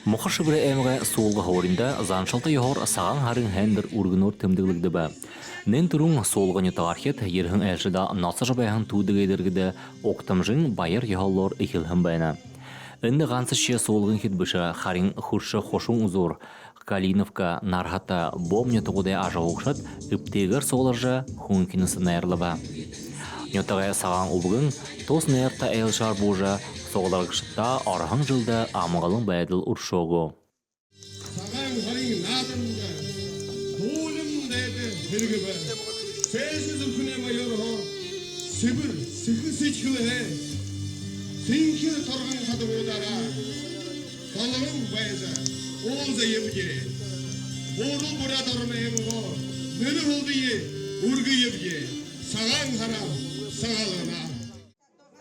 Мохашыбры эмге солга хоринда заншалта йохор саган харын хендер ургнор тэмдэглэгдэ ба. Нэн турун солганы тархет ерхэн элшда насаж байхан тудэгедергеде октамжин байер йохоллор ихилхэн байна. Энде ганцы шия солгын хит быша харин хуршы хошун узор Калиновка нархата бомня тугуде ажаукшат ыптегер соларжа хункинысы найрлаба. Нютагая саган убгын тос нерта элшар бужа соғыларғышытта архан жылда амығалың бәділ ұршоғы. Саған ғалың надымда, долым дәді біргі бә. Сәжіз үкіне майорға, Сібір, сікі сечкілі әй. Сенке тұрған қады одара, балығын байза, олза ебге. Борыл бұрадырын әміға, мүлі олды е, үргі ебге. Саған қарам, сағалына.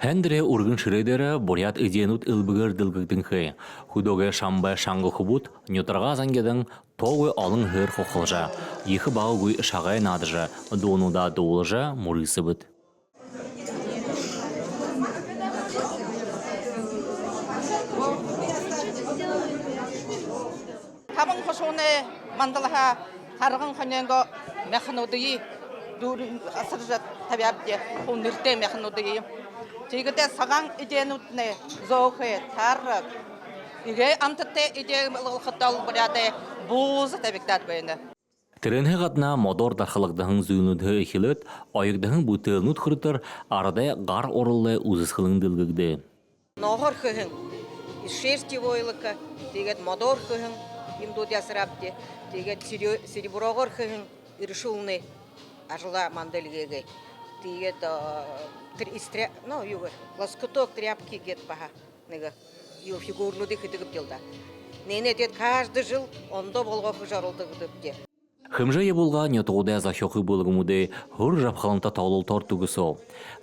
Хендре ургын шредера бурят иденут илбігер дилгігдің хей. Худоге шамбай шаңғы хубут, нютарға зангедың тоғы алың хыр хохылжа. Ехі бағы гуй шағай надыжа, донуда доылжа мұрысы бұд. Табын қошуыны мандалаға қарғын қаненгі мәхінудыйы дұрын асыржат табиабде қонырте мәхінудыйы. Тегіде саған иденутны зоғы тарық. Иге антыте иден ұлқытал бұряды бұзы табиктат бәйінді. Тіренхі қатна модор дарқылықдығын зүйінуді ихилет, айықдығын бұтылынут құрытыр арада ғар орылы ұзысқылың ділгігді. Ноғыр қығын, шерсті ойлықы, тегет модор қығын, имдуд ясырапты, тегет сереброғыр қығын, үршіліні ажыла мандалгеге. Тегет лоскуток тряпки гет паха, его фигурлу дыхытыгып делда. Нене дед каждый жыл ондо болғақы жарылдығыдып де. Хымжа ебулға нетоғуда захёқы болғымуды ғыр жапқалынта таулыл тортуғы сол.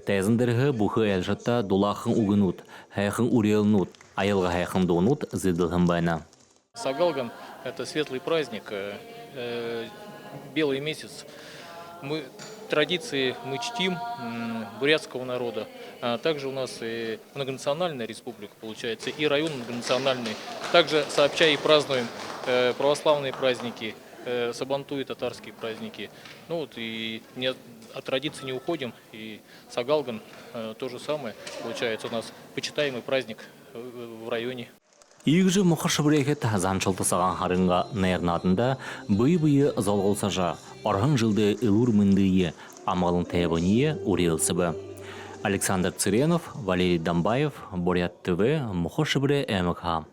Тәзіндіргі бұхы әлжатта дулақын уғынут, хайқын урелнут, айылға хайқын донут зидылғын байна. Сагалган – это светлый праздник, белый месяц. Традиции мы чтим бурятского народа. Также у нас и многонациональная республика получается, и район многонациональный. Также сообща и празднуем православные праздники, сабантуй и татарские праздники. Ну вот и от традиций не уходим. И Сагалган то же самое. Получается у нас почитаемый праздник в районе. Игжі мұқашыбырекет заншылты саған харынға нәрнатында бұй-бұйы залғылсажа, арғын жылды үлір міндейі, амалын тәйбініе урелсібі. Александр Циренов, Валерий Дамбаев, Бурят ТВ, мұқашыбыры әміға.